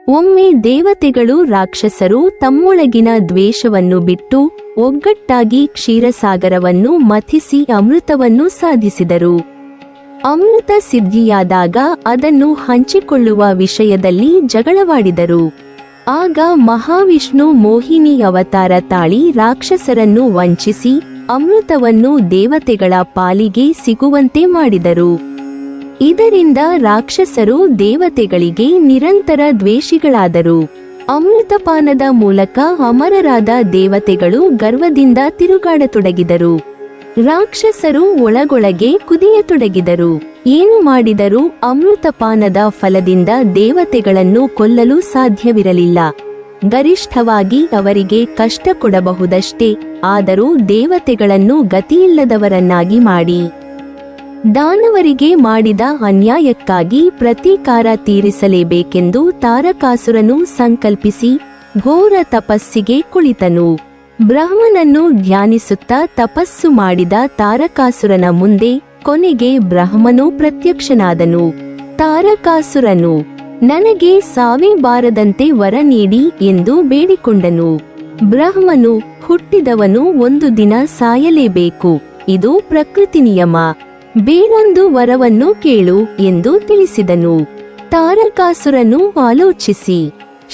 ಒಮ್ಮೆ ದೇವತೆಗಳು ರಾಕ್ಷಸರು ತಮ್ಮೊಳಗಿನ ದ್ವೇಷವನ್ನು ಬಿಟ್ಟು ಒಗ್ಗಟ್ಟಾಗಿ ಕ್ಷೀರಸಾಗರವನ್ನು ಮಥಿಸಿ ಅಮೃತವನ್ನು ಸಾಧಿಸಿದರು. ಅಮೃತ ಸಿದ್ಧಿಯಾದಾಗ ಅದನ್ನು ಹಂಚಿಕೊಳ್ಳುವ ವಿಷಯದಲ್ಲಿ ಜಗಳವಾಡಿದರು. ಆಗ ಮಹಾವಿಷ್ಣು ಮೋಹಿನಿ ಅವತಾರ ತಾಳಿ ರಾಕ್ಷಸರನ್ನು ವಂಚಿಸಿ ಅಮೃತವನ್ನು ದೇವತೆಗಳ ಪಾಲಿಗೆ ಸಿಗುವಂತೆ ಮಾಡಿದರು. ಇದರಿಂದ ರಾಕ್ಷಸರು ದೇವತೆಗಳಿಗೆ ನಿರಂತರ ದ್ವೇಷಿಗಳಾದರು. ಅಮೃತಪಾನದ ಮೂಲಕ ಅಮರರಾದ ದೇವತೆಗಳು ಗರ್ವದಿಂದ ತಿರುಗಾಡತೊಡಗಿದರು. ರಾಕ್ಷಸರು ಒಳಗೊಳಗೆ ಕುದಿಯತೊಡಗಿದರು. ಏನು ಮಾಡಿದರೂ ಅಮೃತಪಾನದ ಫಲದಿಂದ ದೇವತೆಗಳನ್ನು ಕೊಲ್ಲಲು ಸಾಧ್ಯವಿರಲಿಲ್ಲ. ಗರಿಷ್ಠವಾಗಿ ಅವರಿಗೆ ಕಷ್ಟ ಕೊಡಬಹುದಷ್ಟೇ, ಆದರೂ ದೇವತೆಗಳನ್ನು ಗತಿಯಿಲ್ಲದವರನ್ನಾಗಿ ಮಾಡಿ ದಾನವರಿಗೆ ಮಾಡಿದ ಅನ್ಯಾಯಕ್ಕಾಗಿ ಪ್ರತೀಕಾರ ತೀರಿಸಲೇಬೇಕೆಂದು ತಾರಕಾಸುರನು ಸಂಕಲ್ಪಿಸಿ ಘೋರ ತಪಸ್ಸಿಗೆ ಕುಳಿತನು. ಬ್ರಹ್ಮನನ್ನು ಧ್ಯಾನಿಸುತ್ತಾ ತಪಸ್ಸು ಮಾಡಿದ ತಾರಕಾಸುರನ ಮುಂದೆ ಕೊನೆಗೆ ಬ್ರಹ್ಮನು ಪ್ರತ್ಯಕ್ಷನಾದನು. ತಾರಕಾಸುರನು ನನಗೆ ಸಾವೇ ಬಾರದಂತೆ ವರ ನೀಡಿ ಎಂದು ಬೇಡಿಕೊಂಡನು. ಬ್ರಹ್ಮನು ಹುಟ್ಟಿದವನು ಒಂದು ದಿನ ಸಾಯಲೇಬೇಕು, ಇದು ಪ್ರಕೃತಿ ನಿಯಮ, ಬೇರೊಂದು ವರವನ್ನು ಕೇಳು ಎಂದು ತಿಳಿಸಿದನು. ತಾರಕಾಸುರನು ಆಲೋಚಿಸಿ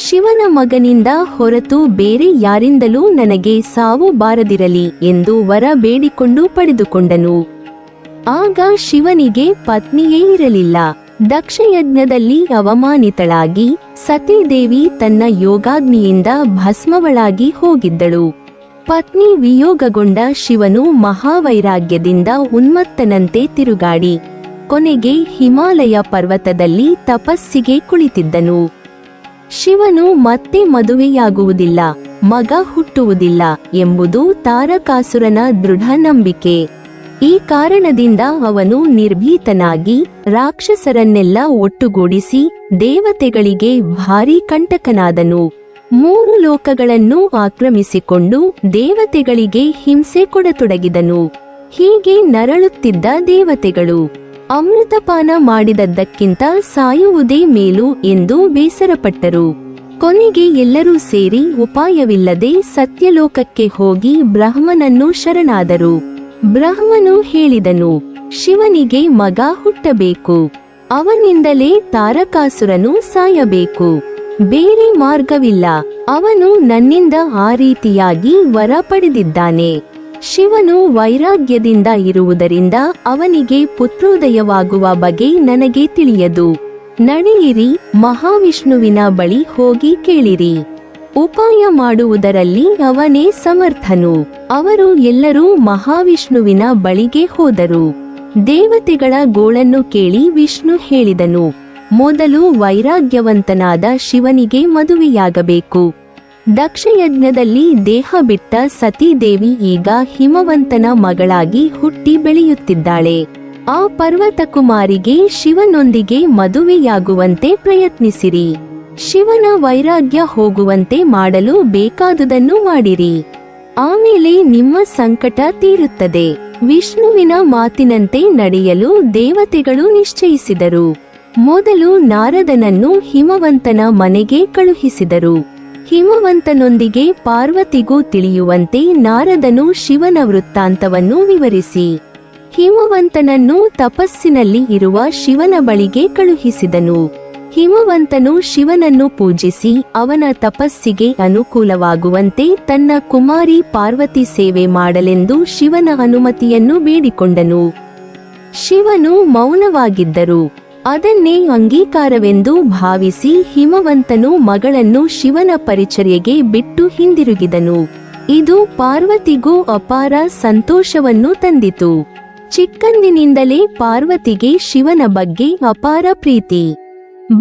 ಶಿವನ ಮಗನಿಂದ ಹೊರತು ಬೇರೆ ಯಾರಿಂದಲೂ ನನಗೆ ಸಾವು ಬಾರದಿರಲಿ ಎಂದು ವರ ಬೇಡಿಕೊಂಡು ಪಡೆದುಕೊಂಡನು. ಆಗ ಶಿವನಿಗೆ ಪತ್ನಿಯೇ ಇರಲಿಲ್ಲ. ದಕ್ಷಯಜ್ಞದಲ್ಲಿ ಅವಮಾನಿತಳಾಗಿ ಸತೀದೇವಿ ತನ್ನ ಯೋಗಾಗ್ನಿಯಿಂದ ಭಸ್ಮವಳಾಗಿ ಹೋಗಿದ್ದಳು. ಪತ್ನಿ ವಿಯೋಗಗೊಂಡ ಶಿವನು ಮಹಾವೈರಾಗ್ಯದಿಂದ ಉನ್ಮತ್ತನಂತೆ ತಿರುಗಾಡಿ ಕೊನೆಗೆ ಹಿಮಾಲಯ ಪರ್ವತದಲ್ಲಿ ತಪಸ್ಸಿಗೆ ಕುಳಿತಿದ್ದನು. ಶಿವನು ಮತ್ತೆ ಮದುವೆಯಾಗುವುದಿಲ್ಲ, ಮಗ ಹುಟ್ಟುವುದಿಲ್ಲ ಎಂಬುದು ತಾರಕಾಸುರನ ದೃಢ ನಂಬಿಕೆ. ಈ ಕಾರಣದಿಂದ ಅವನು ನಿರ್ಭೀತನಾಗಿ ರಾಕ್ಷಸರನ್ನೆಲ್ಲ ಒಟ್ಟುಗೂಡಿಸಿ ದೇವತೆಗಳಿಗೆ ಭಾರೀ ಕಂಟಕನಾದನು. 3 ಲೋಕಗಳನ್ನು ಆಕ್ರಮಿಸಿಕೊಂಡು ದೇವತೆಗಳಿಗೆ ಹಿಂಸೆ ಕೊಡತೊಡಗಿದನು. ಹೀಗೆ ನರಳುತ್ತಿದ್ದ ದೇವತೆಗಳು ಅಮೃತಪಾನ ಮಾಡಿದದ್ದಕ್ಕಿಂತ ಸಾಯುವುದೇ ಮೇಲು ಎಂದು ಬೇಸರಪಟ್ಟರು. ಕೊನೆಗೆ ಎಲ್ಲರೂ ಸೇರಿ ಉಪಾಯವಿಲ್ಲದೆ ಸತ್ಯಲೋಕಕ್ಕೆ ಹೋಗಿ ಬ್ರಹ್ಮನನ್ನು ಶರಣಾದರು. ಬ್ರಹ್ಮನು ಹೇಳಿದನು, ಶಿವನಿಗೆ ಮಗ ಹುಟ್ಟಬೇಕು, ಅವನಿಂದಲೇ ತಾರಕಾಸುರನು ಸಾಯಬೇಕು, ಬೇರೆ ಮಾರ್ಗವಿಲ್ಲ. ಅವನು ನನ್ನಿಂದ ಆ ರೀತಿಯಾಗಿ ವರ ಪಡೆದಿದ್ದಾನೆ. ಶಿವನು ವೈರಾಗ್ಯದಿಂದ ಇರುವುದರಿಂದ ಅವನಿಗೆ ಪುತ್ರೋದಯವಾಗುವ ಬಗೆ ನನಗೆ ತಿಳಿಯದು. ನಡೆಯಿರಿ, ಮಹಾವಿಷ್ಣುವಿನ ಬಳಿ ಹೋಗಿ ಕೇಳಿರಿ. ಉಪಾಯ ಮಾಡುವುದರಲ್ಲಿ ಅವನೇ ಸಮರ್ಥನು. ಅವರು ಎಲ್ಲರೂ ಮಹಾವಿಷ್ಣುವಿನ ಬಳಿಗೆ ಹೋದರು. ದೇವತೆಗಳ ಗೋಳನ್ನು ಕೇಳಿ ವಿಷ್ಣು ಹೇಳಿದನು, ಮೊದಲು ವೈರಾಗ್ಯವಂತನಾದ ಶಿವನಿಗೆ ಮದುವೆಯಾಗಬೇಕು. ದಕ್ಷಯಜ್ಞದಲ್ಲಿ ದೇಹ ಬಿಟ್ಟ ಸತೀದೇವಿ ಈಗ ಹಿಮವಂತನ ಮಗಳಾಗಿ ಹುಟ್ಟಿ ಬೆಳೆಯುತ್ತಿದ್ದಾಳೆ. ಆ ಪರ್ವತಕುಮಾರಿಗೆ ಶಿವನೊಂದಿಗೆ ಮದುವೆಯಾಗುವಂತೆ ಪ್ರಯತ್ನಿಸಿರಿ. ಶಿವನ ವೈರಾಗ್ಯ ಹೋಗುವಂತೆ ಮಾಡಲು ಬೇಕಾದುದನ್ನು ಮಾಡಿರಿ. ಆಮೇಲೆ ನಿಮ್ಮ ಸಂಕಟ ತೀರುತ್ತದೆ. ವಿಷ್ಣುವಿನ ಮಾತಿನಂತೆ ನಡೆಯಲು ದೇವತೆಗಳು ನಿಶ್ಚಯಿಸಿದರು. ಮೊದಲು ನಾರದನನ್ನು ಹಿಮವಂತನ ಮನೆಗೆ ಕಳುಹಿಸಿದರು. ಹಿಮವಂತನೊಂದಿಗೆ ಪಾರ್ವತಿಗೂ ತಿಳಿಯುವಂತೆ ನಾರದನು ಶಿವನ ವೃತ್ತಾಂತವನ್ನು ವಿವರಿಸಿ ಹಿಮವಂತನನ್ನು ತಪಸ್ಸಿನಲ್ಲಿ ಇರುವ ಶಿವನ ಬಳಿಗೆ ಕಳುಹಿಸಿದನು. ಹಿಮವಂತನು ಶಿವನನ್ನು ಪೂಜಿಸಿ ಅವನ ತಪಸ್ಸಿಗೆ ಅನುಕೂಲವಾಗುವಂತೆ ತನ್ನ ಕುಮಾರಿ ಪಾರ್ವತಿ ಸೇವೆ ಮಾಡಲೆಂದು ಶಿವನ ಅನುಮತಿಯನ್ನು ಬೇಡಿಕೊಂಡನು. ಶಿವನು ಮೌನವಾಗಿದ್ದರು. ಅದನ್ನೇ ಅಂಗೀಕಾರವೆಂದು ಭಾವಿಸಿ ಹಿಮವಂತನು ಮಗಳನ್ನು ಶಿವನ ಪರಿಚರ್ಯೆಗೆ ಬಿಟ್ಟು ಹಿಂದಿರುಗಿದನು. ಇದು ಪಾರ್ವತಿಗೂ ಅಪಾರ ಸಂತೋಷವನ್ನು ತಂದಿತು. ಚಿಕ್ಕಂದಿನಿಂದಲೇ ಪಾರ್ವತಿಗೆ ಶಿವನ ಬಗ್ಗೆ ಅಪಾರ ಪ್ರೀತಿ.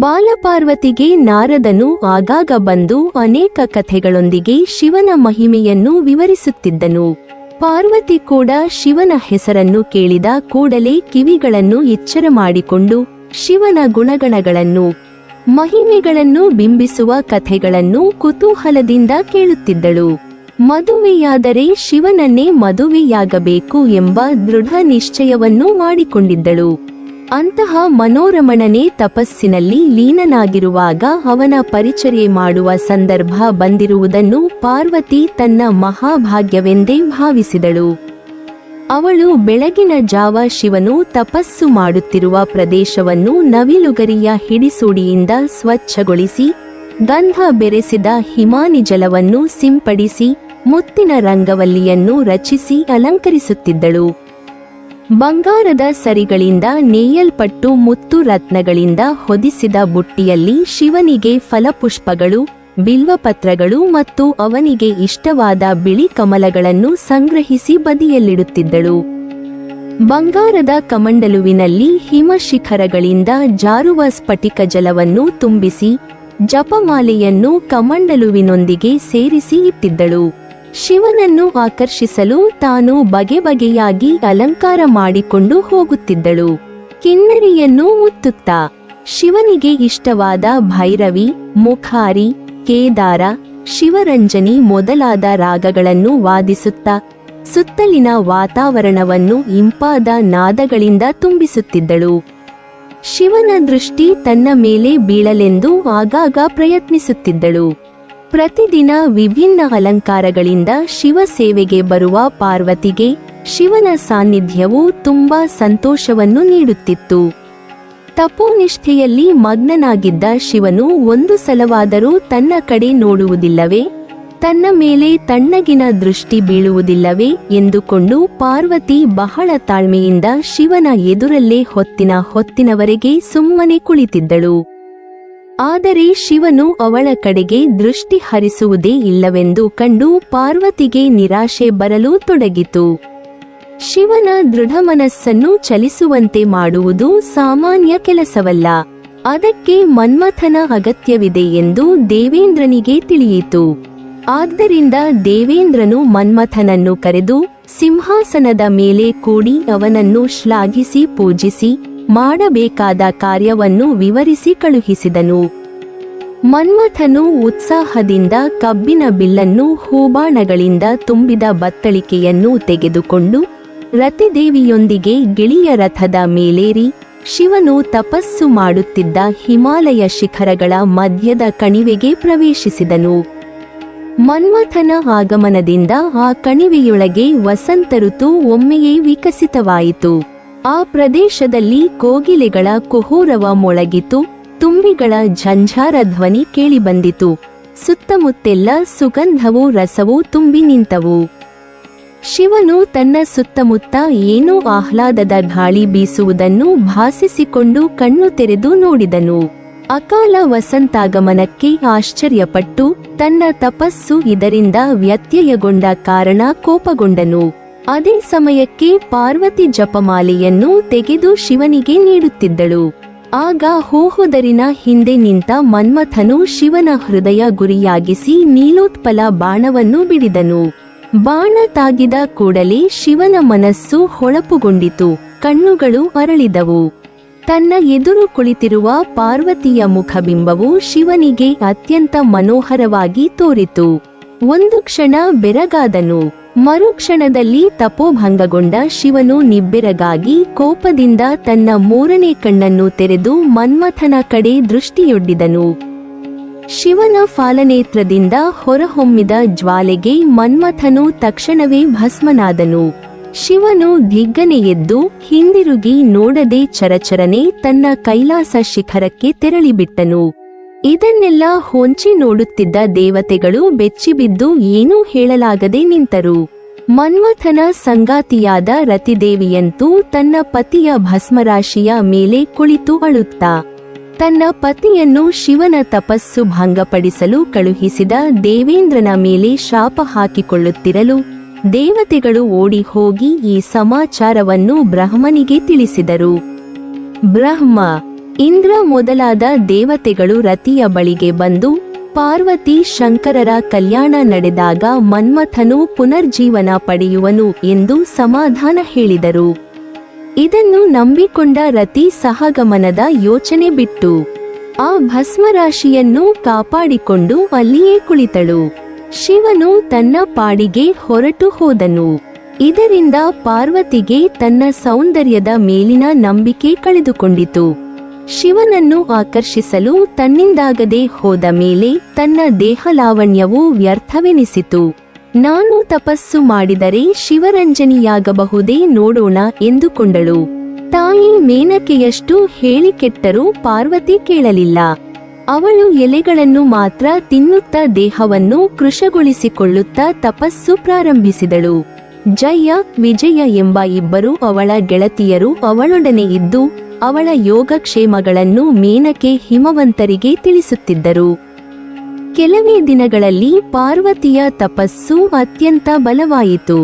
ಬಾಲಪಾರ್ವತಿಗೆ ನಾರದನು ಆಗಾಗ ಬಂದು ಅನೇಕ ಕಥೆಗಳೊಂದಿಗೆ ಶಿವನ ಮಹಿಮೆಯನ್ನು ವಿವರಿಸುತ್ತಿದ್ದನು. ಪಾರ್ವತಿ ಕೂಡ ಶಿವನ ಹೆಸರನ್ನು ಕೇಳಿದ ಕೂಡಲೇ ಕಿವಿಗಳನ್ನು ಎಚ್ಚರ ಮಾಡಿಕೊಂಡು ಶಿವನ ಗುಣಗಣಗಳನ್ನು ಮಹಿಮೆಗಳನ್ನು ಬಿಂಬಿಸುವ ಕಥೆಗಳನ್ನು ಕುತೂಹಲದಿಂದ ಕೇಳುತ್ತಿದ್ದಳು. ಮದುವೆಯಾದರೆ ಶಿವನನ್ನೇ ಮದುವೆಯಾಗಬೇಕು ಎಂಬ ದೃಢ ನಿಶ್ಚಯವನ್ನು ಮಾಡಿಕೊಂಡಿದ್ದಳು. ಅಂತಹ ಮನೋರಮಣನೇ ತಪಸ್ಸಿನಲ್ಲಿ ಲೀನನಾಗಿರುವಾಗ ಅವನ ಪರಿಚರ್ಯೆ ಮಾಡುವ ಸಂದರ್ಭ ಬಂದಿರುವುದನ್ನು ಪಾರ್ವತಿ ತನ್ನ ಮಹಾಭಾಗ್ಯವೆಂದೇ ಭಾವಿಸಿದಳು. ಅವಳು ಬೆಳಗಿನ ಜಾವ ಶಿವನು ತಪಸ್ಸು ಮಾಡುತ್ತಿರುವ ಪ್ರದೇಶವನ್ನು ನವಿಲುಗರಿಯ ಹಿಡಿಸೂಡಿಯಿಂದ ಸ್ವಚ್ಛಗೊಳಿಸಿ ಗಂಧ ಬೆರೆಸಿದ ಹಿಮಾನಿ ಜಲವನ್ನು ಸಿಂಪಡಿಸಿ ಮುತ್ತಿನ ರಂಗವಲ್ಲಿಯನ್ನು ರಚಿಸಿ ಅಲಂಕರಿಸುತ್ತಿದ್ದಳು. ಬಂಗಾರದ ಸರಿಗಳಿಂದ ನೇಯಲ್ಪಟ್ಟು ಮುತ್ತು ರತ್ನಗಳಿಂದ ಹೊದಿಸಿದ ಬುಟ್ಟಿಯಲ್ಲಿ ಶಿವನಿಗೆ ಫಲಪುಷ್ಪಗಳು, ಬಿಲ್ವಪತ್ರಗಳು ಮತ್ತು ಅವನಿಗೆ ಇಷ್ಟವಾದ ಬಿಳಿ ಕಮಲಗಳನ್ನು ಸಂಗ್ರಹಿಸಿ ಬದಿಯಲ್ಲಿಡುತ್ತಿದ್ದಳು. ಬಂಗಾರದ ಕಮಂಡಲುವಿನಲ್ಲಿ ಹಿಮಶಿಖರಗಳಿಂದ ಜಾರುವ ಸ್ಫಟಿಕ ಜಲವನ್ನು ತುಂಬಿಸಿ ಜಪಮಾಲೆಯನ್ನು ಕಮಂಡಲುವಿನೊಂದಿಗೆ ಸೇರಿಸಿ ಇಟ್ಟಿದ್ದಳು. ಶಿವನನ್ನು ಆಕರ್ಷಿಸಲು ತಾನು ಬಗೆ ಬಗೆಯಾಗಿ ಅಲಂಕಾರ ಮಾಡಿಕೊಂಡು ಹೋಗುತ್ತಿದ್ದಳು. ಕಿನ್ನರಿಯನ್ನು ಮುತ್ತುತ್ತಾ ಶಿವನಿಗೆ ಇಷ್ಟವಾದ ಭೈರವಿ, ಮುಖಾರಿ, ಕೇದಾರ, ಶಿವರಂಜನಿ ಮೊದಲಾದ ರಾಗಗಳನ್ನು ವಾದಿಸುತ್ತಾ ಸುತ್ತಲಿನ ವಾತಾವರಣವನ್ನು ಇಂಪಾದ ನಾದಗಳಿಂದ ತುಂಬಿಸುತ್ತಿದ್ದಳು. ಶಿವನ ದೃಷ್ಟಿ ತನ್ನ ಮೇಲೆ ಬೀಳಲೆಂದು ಆಗಾಗ ಪ್ರಯತ್ನಿಸುತ್ತಿದ್ದಳು. ಪ್ರತಿದಿನ ವಿಭಿನ್ನ ಅಲಂಕಾರಗಳಿಂದ ಶಿವ ಸೇವೆಗೆ ಬರುವ ಪಾರ್ವತಿಗೆ ಶಿವನ ಸಾನ್ನಿಧ್ಯವು ತುಂಬಾ ಸಂತೋಷವನ್ನು ನೀಡುತ್ತಿತ್ತು. ತಪೋನಿಷ್ಠೆಯಲ್ಲಿ ಮಗ್ನನಾಗಿದ್ದ ಶಿವನು ಒಂದು ಸಲವಾದರೂ ತನ್ನ ಕಡೆ ನೋಡುವುದಿಲ್ಲವೇ, ತನ್ನ ಮೇಲೆ ತಣ್ಣಗಿನ ದೃಷ್ಟಿ ಬೀಳುವುದಿಲ್ಲವೇ ಎಂದುಕೊಂಡು ಪಾರ್ವತಿ ಬಹಳ ತಾಳ್ಮೆಯಿಂದ ಶಿವನ ಎದುರಲ್ಲೇ ಹೊತ್ತಿನವರೆಗೆ ಸುಮ್ಮನೆ ಕುಳಿತಿದ್ದಳು. ಆದರೆ ಶಿವನು ಅವಳ ಕಡೆಗೆ ದೃಷ್ಟಿ ಹರಿಸುವುದೇ ಇಲ್ಲವೆಂದು ಕಂಡು ಪಾರ್ವತಿಗೆ ನಿರಾಶೆ ಬರಲು ತೊಡಗಿತು. ಶಿವನ ದೃಢಮನಸ್ಸನ್ನು ಚಲಿಸುವಂತೆ ಮಾಡುವುದು ಸಾಮಾನ್ಯ ಕೆಲಸವಲ್ಲ. ಅದಕ್ಕೆ ಮನ್ಮಥನ ಅಗತ್ಯವಿದೆ ಎಂದು ದೇವೇಂದ್ರನಿಗೆ ತಿಳಿಯಿತು. ಆದ್ದರಿಂದ ದೇವೇಂದ್ರನು ಮನ್ಮಥನನ್ನು ಕರೆದು ಸಿಂಹಾಸನದ ಮೇಲೆ ಕೂಡಿ ಅವನನ್ನು ಶ್ಲಾಘಿಸಿ ಪೂಜಿಸಿ ಮಾಡಬೇಕಾದ ಕಾರ್ಯವನ್ನು ವಿವರಿಸಿ ಕಳುಹಿಸಿದನು. ಮನ್ಮಥನು ಉತ್ಸಾಹದಿಂದ ಕಬ್ಬಿನ ಬಿಲ್ಲನ್ನು ಹೂಬಾಣಗಳಿಂದ ತುಂಬಿದ ಬತ್ತಳಿಕೆಯನ್ನು ತೆಗೆದುಕೊಂಡು ರತಿದೇವಿಯೊಂದಿಗೆ ಗಿಳಿಯ ರಥದ ಮೇಲೇರಿ ಶಿವನು ತಪಸ್ಸು ಮಾಡುತ್ತಿದ್ದ ಹಿಮಾಲಯ ಶಿಖರಗಳ ಮಧ್ಯದ ಕಣಿವೆಗೆ ಪ್ರವೇಶಿಸಿದನು. ಮನ್ಮಥನ ಆಗಮನದಿಂದ ಆ ಕಣಿವೆಯೊಳಗೆ ವಸಂತ ಋತು ಒಮ್ಮೆಯೇ ವಿಕಸಿತವಾಯಿತು. ಆ ಪ್ರದೇಶದಲ್ಲಿ ಕೋಗಿಲೆಗಳ ಕುಹೂರವ ಮೊಳಗಿತು, ತುಂಬಿಗಳ ಝಂಝಾರ ಧ್ವನಿ ಕೇಳಿಬಂದಿತು. ಸುತ್ತಮುತ್ತೆಲ್ಲ ಸುಗಂಧವೂ ರಸವೂ ತುಂಬಿ ನಿಂತವು. ಶಿವನು ತನ್ನ ಸುತ್ತಮುತ್ತ ಏನೋ ಆಹ್ಲಾದದ ಗಾಳಿ ಬೀಸುವುದನ್ನು ಭಾಸಿಸಿಕೊಂಡು ಕಣ್ಣು ತೆರೆದು ನೋಡಿದನು. ಅಕಾಲ ವಸಂತಾಗಮನಕ್ಕೆ ಆಶ್ಚರ್ಯಪಟ್ಟು ತನ್ನ ತಪಸ್ಸು ಇದರಿಂದ ವ್ಯತ್ಯಯಗೊಂಡ ಕಾರಣ ಕೋಪಗೊಂಡನು. ಅದೇ ಸಮಯಕ್ಕೆ ಪಾರ್ವತಿ ಜಪಮಾಲೆಯನ್ನು ತೆಗೆದು ಶಿವನಿಗೆ ನೀಡುತ್ತಿದ್ದಳು. ಆಗ ಹೋಹುದರಿನ ಹಿಂದೆ ನಿಂತ ಮನ್ಮಥನು ಶಿವನ ಹೃದಯ ಗುರಿಯಾಗಿಸಿ ನೀಲೋತ್ಪಲ ಬಾಣವನ್ನು ಬಿಡಿದನು. ಬಾಣ ತಾಗಿದ ಕೂಡಲೇ ಶಿವನ ಮನಸ್ಸು ಹೊಳಪುಗೊಂಡಿತು, ಕಣ್ಣುಗಳು ಅರಳಿದವು. ತನ್ನ ಎದುರು ಕುಳಿತಿರುವ ಪಾರ್ವತಿಯ ಮುಖಬಿಂಬವು ಶಿವನಿಗೆ ಅತ್ಯಂತ ಮನೋಹರವಾಗಿ ತೋರಿತು. ಒಂದು ಕ್ಷಣ ಬೆರಗಾದನು. ಮರುಕ್ಷಣದಲ್ಲಿ ತಪೋಭಂಗಗೊಂಡ ಶಿವನು ನಿಬ್ಬೆರಗಾಗಿ ಕೋಪದಿಂದ ತನ್ನ ಮೂರನೇ ಕಣ್ಣನ್ನು ತೆರೆದು ಮನ್ಮಥನ ಕಡೆ ದೃಷ್ಟಿಯೊಡ್ಡಿದನು. ಶಿವನ ಫಾಲನೇತ್ರದಿಂದ ಹೊರಹೊಮ್ಮಿದ ಜ್ವಾಲೆಗೆ ಮನ್ಮಥನು ತಕ್ಷಣವೇ ಭಸ್ಮನಾದನು. ಶಿವನು ದಿಗ್ಗನೆ ಎದ್ದು ಹಿಂದಿರುಗಿ ನೋಡದೆ ಚರಚರನೆ ತನ್ನ ಕೈಲಾಸ ಶಿಖರಕ್ಕೆ ತೆರಳಿಬಿಟ್ಟನು. ಇದನ್ನೆಲ್ಲ ಹೊಂಚಿ ನೋಡುತ್ತಿದ್ದ ದೇವತೆಗಳು ಬೆಚ್ಚಿಬಿದ್ದು ಏನೂ ಹೇಳಲಾಗದೆ ನಿಂತರು. ಮನ್ಮಥನ ಸಂಗಾತಿಯಾದ ರತಿದೇವಿಯಂತೂ ತನ್ನ ಪತಿಯ ಭಸ್ಮರಾಶಿಯ ಮೇಲೆ ಕುಳಿತು ಅಳುತ್ತಾ ತನ್ನ ಪತಿಯನ್ನು ಶಿವನ ತಪಸ್ಸು ಭಂಗಪಡಿಸಲು ಕಳುಹಿಸಿದ ದೇವೇಂದ್ರನ ಮೇಲೆ ಶಾಪ ಹಾಕಿಕೊಳ್ಳುತ್ತಿರಲು ದೇವತೆಗಳು ಓಡಿ ಹೋಗಿ ಈ ಸಮಾಚಾರವನ್ನು ಬ್ರಹ್ಮನಿಗೆ ತಿಳಿಸಿದರು. ಬ್ರಹ್ಮ, ಇಂದ್ರ ಮೊದಲಾದ ದೇವತೆಗಳು ರತಿಯ ಬಳಿಗೆ ಬಂದು ಪಾರ್ವತಿ ಶಂಕರರ ಕಲ್ಯಾಣ ನಡೆದಾಗ ಮನ್ಮಥನು ಪುನರ್ಜೀವನ ಪಡೆಯುವನು ಎಂದು ಸಮಾಧಾನ ಹೇಳಿದರು. ಇದನ್ನು ನಂಬಿಕೊಂಡ ರತಿ ಸಹಗಮನದ ಯೋಚನೆ ಬಿಟ್ಟು ಆ ಭಸ್ಮರಾಶಿಯನ್ನು ಕಾಪಾಡಿಕೊಂಡು ಅಲ್ಲಿಯೇ ಕುಳಿತಳು. ಶಿವನು ತನ್ನ ಪಾಡಿಗೆ ಹೊರಟು ಹೋದನು. ಇದರಿಂದ ಪಾರ್ವತಿಗೆ ತನ್ನ ಸೌಂದರ್ಯದ ಮೇಲಿನ ನಂಬಿಕೆ ಕಳೆದುಕೊಂಡಿತು. ಶಿವನನ್ನು ಆಕರ್ಷಿಸಲು ತನ್ನಿಂದಾಗದೆ ಹೋದ ಮೇಲೆ ತನ್ನ ದೇಹಲಾವಣ್ಯವು ವ್ಯರ್ಥವೆನಿಸಿತು. ನಾನು ತಪಸ್ಸು ಮಾಡಿದರೆ ಶಿವರಂಜನಿಯಾಗಬಹುದೇ ನೋಡೋಣ ಎಂದುಕೊಂಡಳು. ತಾಯಿ ಮೇನಕೆಯಷ್ಟು ಹೇಳಿ ಕೆಟ್ಟರೂ ಪಾರ್ವತಿ ಕೇಳಲಿಲ್ಲ. ಅವಳು ಎಲೆಗಳನ್ನು ಮಾತ್ರ ತಿನ್ನುತ್ತಾ ದೇಹವನ್ನು ಕೃಶಗೊಳಿಸಿಕೊಳ್ಳುತ್ತಾ ತಪಸ್ಸು ಪ್ರಾರಂಭಿಸಿದಳು. ಜಯ, ವಿಜಯ ಎಂಬ ಇಬ್ಬರು ಅವಳ ಗೆಳತಿಯರು ಅವಳೊಡನೆ ಇದ್ದು ಅವಳ ಯೋಗಕ್ಷೇಮಗಳನ್ನು ಮೇನಕೆ ಹಿಮವಂತರಿಗೆ ತಿಳಿಸುತ್ತಿದ್ದರು. ಕೆಲವೇ ದಿನಗಳಲ್ಲಿ ಪಾರ್ವತಿಯ ತಪಸ್ಸು ಅತ್ಯಂತ ಬಲವಾಯಿತು.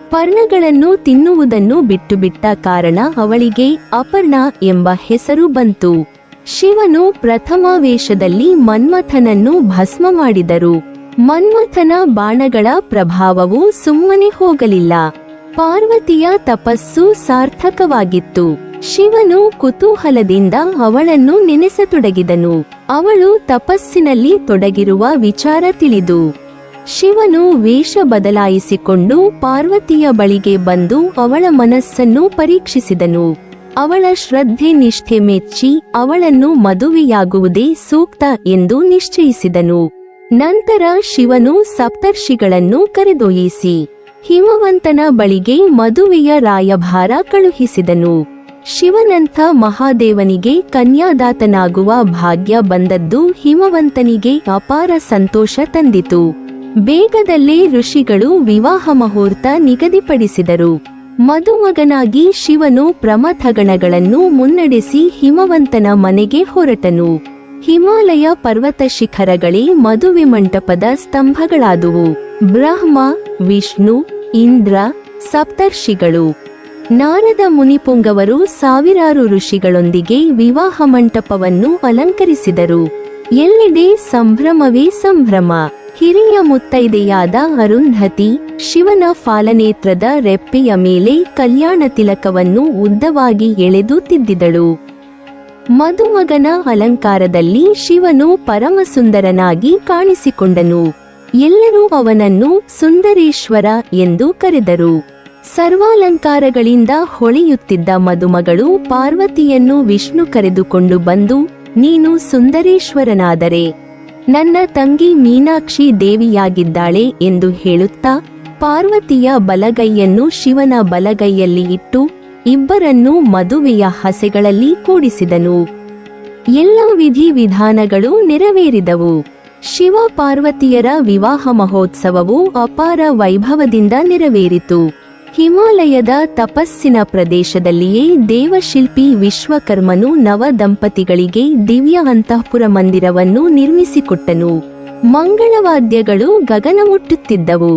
ಪರ್ಣಗಳನ್ನು ತಿನ್ನುವುದನ್ನು ಬಿಟ್ಟುಬಿಟ್ಟ ಕಾರಣ ಅವಳಿಗೆ ಅಪರ್ಣ ಎಂಬ ಹೆಸರು ಬಂತು. ಶಿವನು ಪ್ರಥಮಾವೇಶದಲ್ಲಿ ಮನ್ಮಥನನ್ನು ಭಸ್ಮ ಮಾಡಿದರು. ಮನ್ಮಥನ ಬಾಣಗಳ ಪ್ರಭಾವವು ಸುಮ್ಮನೆ ಹೋಗಲಿಲ್ಲ. ಪಾರ್ವತಿಯ ತಪಸ್ಸು ಸಾರ್ಥಕವಾಗಿತ್ತು. ಶಿವನು ಕುತೂಹಲದಿಂದ ಅವಳನ್ನು ನೆನೆಸತೊಡಗಿದನು. ಅವಳು ತಪಸ್ಸಿನಲ್ಲಿ ತೊಡಗಿರುವ ವಿಚಾರ ತಿಳಿದು ಶಿವನು ವೇಷ ಬದಲಾಯಿಸಿಕೊಂಡು ಪಾರ್ವತಿಯ ಬಳಿಗೆ ಬಂದು ಅವಳ ಮನಸ್ಸನ್ನು ಪರೀಕ್ಷಿಸಿದನು. ಅವಳ ಶ್ರದ್ಧೆ ನಿಷ್ಠೆ ಮೆಚ್ಚಿ ಅವಳನ್ನು ಮದುವೆಯಾಗುವುದೇ ಸೂಕ್ತ ಎಂದು ನಿಶ್ಚಯಿಸಿದನು. ನಂತರ ಶಿವನು ಸಪ್ತರ್ಷಿಗಳನ್ನು ಕರೆದೊಯ್ಯಿಸಿ ಹಿಮವಂತನ ಬಳಿಗೆ ಮದುವೆಯ ರಾಯಭಾರ ಕಳುಹಿಸಿದನು. ಶಿವನಂಥ ಮಹಾದೇವನಿಗೆ ಕನ್ಯಾದಾತನಾಗುವ ಭಾಗ್ಯ ಬಂದದ್ದು ಹಿಮವಂತನಿಗೆ ಅಪಾರ ಸಂತೋಷ ತಂದಿತು. ಬೇಗದಲ್ಲೇ ಋಷಿಗಳು ವಿವಾಹ ಮುಹೂರ್ತ ನಿಗದಿಪಡಿಸಿದರು. ಮದುಮಗನಾಗಿ ಶಿವನು ಪ್ರಮಥಗಣಗಳನ್ನು ಮುನ್ನಡೆಸಿ ಹಿಮವಂತನ ಮನೆಗೆ ಹೊರಟನು. ಹಿಮಾಲಯ ಪರ್ವತ ಶಿಖರಗಳೇ ಮದುವೆ ಮಂಟಪದ ಸ್ತಂಭಗಳಾದುವು. ಬ್ರಹ್ಮ, ವಿಷ್ಣು, ಇಂದ್ರ, ಸಪ್ತರ್ಷಿಗಳು, ನಾರದ ಮುನಿಪುಂಗವರು ಸಾವಿರಾರು ಋಷಿಗಳೊಂದಿಗೆ ವಿವಾಹ ಮಂಟಪವನ್ನು ಅಲಂಕರಿಸಿದರು. ಎಲ್ಲೆಡೆ ಸಂಭ್ರಮವೇ ಸಂಭ್ರಮ. ಹಿರಿಯ ಮುತ್ತೈದೆಯಾದ ಅರುಂಧತಿ ಶಿವನ ಫಾಲನೇತ್ರದ ರೆಪ್ಪೆಯ ಮೇಲೆ ಕಲ್ಯಾಣ ತಿಲಕವನ್ನು ಉದ್ದವಾಗಿ ಎಳೆದು ತಿದ್ದಿದಳು. ಮದುಮಗನ ಅಲಂಕಾರದಲ್ಲಿ ಶಿವನು ಪರಮಸುಂದರನಾಗಿ ಕಾಣಿಸಿಕೊಂಡನು. ಎಲ್ಲರೂ ಅವನನ್ನು ಸುಂದರೇಶ್ವರ ಎಂದು ಕರೆದರು. ಸರ್ವಾಲಂಕಾರಗಳಿಂದ ಹೊಳೆಯುತ್ತಿದ್ದ ಮದುಮಗಳು ಪಾರ್ವತಿಯನ್ನು ವಿಷ್ಣು ಕರೆದುಕೊಂಡು ಬಂದು, ನೀನು ಸುಂದರೇಶ್ವರನಾದರೆ ನನ್ನ ತಂಗಿ ಮೀನಾಕ್ಷಿ ದೇವಿಯಾಗಿದ್ದಾಳೆ ಎಂದು ಹೇಳುತ್ತಾ ಪಾರ್ವತಿಯ ಬಲಗೈಯನ್ನು ಶಿವನ ಬಲಗೈಯಲ್ಲಿ ಇಟ್ಟು ಇಬ್ಬರನ್ನೂ ಮದುವೆಯ ಹಸೆಗಳಲ್ಲಿ ಕೂಡಿಸಿದನು. ಎಲ್ಲ ವಿಧಿವಿಧಾನಗಳು ನೆರವೇರಿದವು. ಶಿವ ಪಾರ್ವತಿಯರ ವಿವಾಹ ಮಹೋತ್ಸವವು ಅಪಾರ ವೈಭವದಿಂದ ನೆರವೇರಿತು. ಹಿಮಾಲಯದ ತಪಸ್ಸಿನ ಪ್ರದೇಶದಲ್ಲಿಯೇ ದೇವಶಿಲ್ಪಿ ವಿಶ್ವಕರ್ಮನು ನವ ದಂಪತಿಗಳಿಗೆ ದಿವ್ಯ ಅಂತಃಪುರ ಮಂದಿರವನ್ನು ನಿರ್ಮಿಸಿಕೊಟ್ಟನು. ಮಂಗಳವಾದ್ಯಗಳು ಗಗನ ಮುಟ್ಟುತ್ತಿದ್ದವು.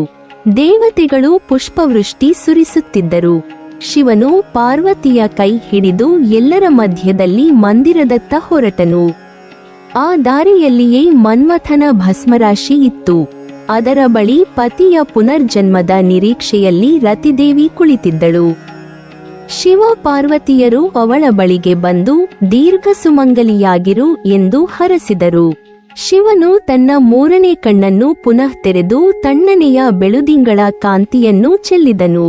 ದೇವತೆಗಳು ಪುಷ್ಪವೃಷ್ಟಿ ಸುರಿಸುತ್ತಿದ್ದರು. ಶಿವನು ಪಾರ್ವತಿಯ ಕೈ ಹಿಡಿದು ಎಲ್ಲರ ಮಧ್ಯದಲ್ಲಿ ಮಂದಿರದತ್ತ ಹೊರಟನು. ಆ ದಾರಿಯಲ್ಲಿಯೇ ಮನ್ಮಥನ ಭಸ್ಮರಾಶಿ ಇತ್ತು. ಅದರ ಬಳಿ ಪತಿಯ ಪುನರ್ಜನ್ಮದ ನಿರೀಕ್ಷೆಯಲ್ಲಿ ರತಿದೇವಿ ಕುಳಿತಿದ್ದಳು. ಶಿವ ಪಾರ್ವತಿಯರು ಅವಳ ಬಳಿಗೆ ಬಂದು ದೀರ್ಘ ಸುಮಂಗಲಿಯಾಗಿರು ಎಂದು ಹರಸಿದರು. ಶಿವನು ತನ್ನ ಮೂರನೇ ಕಣ್ಣನ್ನು ಪುನಃ ತೆರೆದು ತಣ್ಣನೆಯ ಬೆಳುದಿಂಗಳ ಕಾಂತಿಯನ್ನು ಚೆಲ್ಲಿದನು.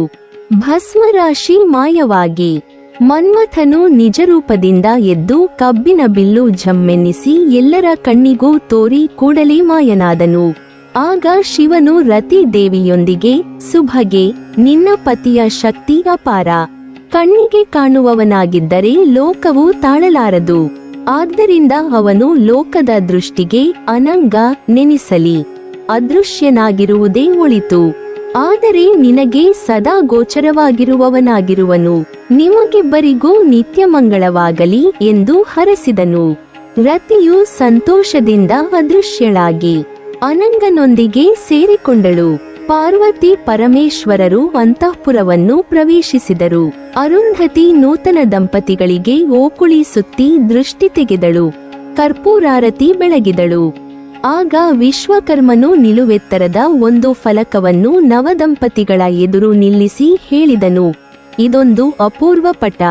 ಭಸ್ಮರಾಶಿ ಮಾಯವಾಗಿ ಮನ್ಮಥನು ನಿಜರೂಪದಿಂದ ಎದ್ದು ಕಬ್ಬಿನ ಬಿಲ್ಲು ಝಮ್ಮೆನ್ನಿಸಿ ಎಲ್ಲರ ಕಣ್ಣಿಗೂ ತೋರಿ ಕೂಡಲೇ ಮಾಯನಾದನು. ಆಗ ಶಿವನು ರತಿ ದೇವಿಯೊಂದಿಗೆ, ಸುಭಗೆ, ನಿನ್ನ ಪತಿಯ ಶಕ್ತಿ ಅಪಾರ. ಕಣ್ಣಿಗೆ ಕಾಣುವವನಾಗಿದ್ದರೆ ಲೋಕವು ತಾಳಲಾರದು. ಆದ್ದರಿಂದ ಅವನು ಲೋಕದ ದೃಷ್ಟಿಗೆ ಅನಂಗ ನೆನಿಸಲಿ. ಅದೃಶ್ಯನಾಗಿರುವುದೇ ಒಳಿತು. ಆದರೆ ನಿನಗೆ ಸದಾ ಗೋಚರವಾಗಿರುವವನಾಗಿರುವನು. ನಿಮಗಿಬ್ಬರಿಗೂ ನಿತ್ಯ ಮಂಗಳವಾಗಲಿ ಎಂದು ಹರಸಿದನು. ರತಿಯು ಸಂತೋಷದಿಂದ ಅದೃಶ್ಯಳಾಗಿ ಅನಂಗನೊಂದಿಗೆ ಸೇರಿಕೊಂಡಳು. ಪಾರ್ವತಿ ಪರಮೇಶ್ವರರು ಅಂತಃಪುರವನ್ನು ಪ್ರವೇಶಿಸಿದರು. ಅರುಂಧತಿ ನೂತನ ದಂಪತಿಗಳಿಗೆ ಓಕುಳಿ ಸುತ್ತಿ ದೃಷ್ಟಿ ತೆಗೆದಳು. ಕರ್ಪೂರಾರತಿ ಬೆಳಗಿದಳು. ಆಗ ವಿಶ್ವಕರ್ಮನು ನಿಲುವೆತ್ತರದ ಒಂದು ಫಲಕವನ್ನು ನವದಂಪತಿಗಳ ಎದುರು ನಿಲ್ಲಿಸಿ ಹೇಳಿದನು, ಇದೊಂದು ಅಪೂರ್ವ ಪಟ.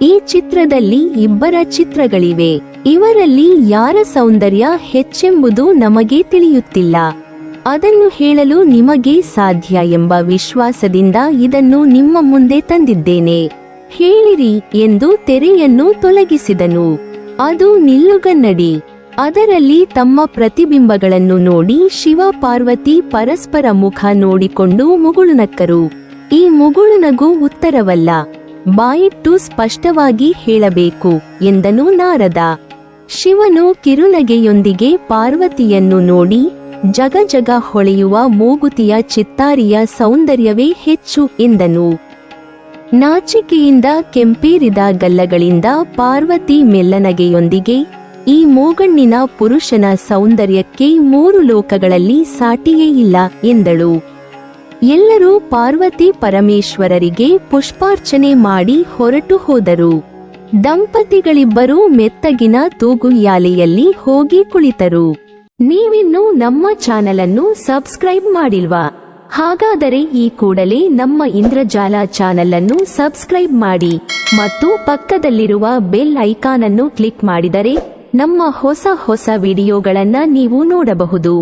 ಈ ಚಿತ್ರದಲ್ಲಿ ಇಬ್ಬರ ಚಿತ್ರಗಳಿವೆ. ಇವರಲ್ಲಿ ಯಾರ ಸೌಂದರ್ಯ ಹೆಚ್ಚೆಂಬುದು ನಮಗೆ ತಿಳಿಯುತ್ತಿಲ್ಲ. ಅದನ್ನು ಹೇಳಲು ನಿಮಗೆ ಸಾಧ್ಯ ಎಂಬ ವಿಶ್ವಾಸದಿಂದ ಇದನ್ನು ನಿಮ್ಮ ಮುಂದೆ ತಂದಿದ್ದೇನೆ. ಹೇಳಿರಿ ಎಂದು ತೆರೆಯನ್ನು ತೊಲಗಿಸಿದನು. ಅದು ನಿಲ್ಲುಗನ್ನಡಿ. ಅದರಲ್ಲಿ ತಮ್ಮ ಪ್ರತಿಬಿಂಬಗಳನ್ನು ನೋಡಿ ಶಿವ ಪಾರ್ವತಿ ಪರಸ್ಪರ ಮುಖ ನೋಡಿಕೊಂಡು ಮುಗುಳುನಕ್ಕರು. ಈ ಮುಗುಳುನಗು ಉತ್ತರವಲ್ಲ, ಬಾಯಿಟ್ಟು ಸ್ಪಷ್ಟವಾಗಿ ಹೇಳಬೇಕು ಎಂದನು ನಾರದ. ಶಿವನು ಕಿರುನಗೆಯೊಂದಿಗೆ ಪಾರ್ವತಿಯನ್ನು ನೋಡಿ, ಜಗ ಜಗ ಹೊಳೆಯುವ ಮೂಗುತಿಯ ಚಿತ್ತಾರಿಯ ಸೌಂದರ್ಯವೇ ಹೆಚ್ಚು ಎಂದನು. ನಾಚಿಕೆಯಿಂದ ಕೆಂಪೇರಿದ ಗಲ್ಲಗಳಿಂದ ಪಾರ್ವತಿ ಮೆಲ್ಲನಗೆಯೊಂದಿಗೆ, ಈ ಮೂಗಣ್ಣಿನ ಪುರುಷನ ಸೌಂದರ್ಯಕ್ಕೆ 3 ಲೋಕಗಳಲ್ಲಿ ಸಾಟಿಯೇ ಇಲ್ಲ ಎಂದಳು. ಎಲ್ಲರೂ ಪಾರ್ವತಿ ಪರಮೇಶ್ವರರಿಗೆ ಪುಷ್ಪಾರ್ಚನೆ ಮಾಡಿ ಹೊರಟು ಹೋದರು. ದಂಪತಿಗಳಿಬ್ಬರೂ ಮೆತ್ತಗಿನ ತೂಗುಯ್ಯಾಲೆಯಲ್ಲಿ ಹೋಗಿ ಕುಳಿತರು. ನೀವಿನ್ನೂ ನಮ್ಮ ಚಾನಲನ್ನು ಸಬ್ಸ್ಕ್ರೈಬ್ ಮಾಡಿಲ್ವಾ? ಹಾಗಾದರೆ ಈ ಕೂಡಲೇ ನಮ್ಮ ಇಂದ್ರಜಾಲ ಚಾನಲ್ ಅನ್ನು ಸಬ್ಸ್ಕ್ರೈಬ್ ಮಾಡಿ ಮತ್ತು ಪಕ್ಕದಲ್ಲಿರುವ ಬೆಲ್ ಐಕಾನ್ ಅನ್ನು ಕ್ಲಿಕ್ ಮಾಡಿದರೆ ನಮ್ಮ ಹೊಸ ವಿಡಿಯೋಗಳನ್ನ ನೀವು ನೋಡಬಹುದು.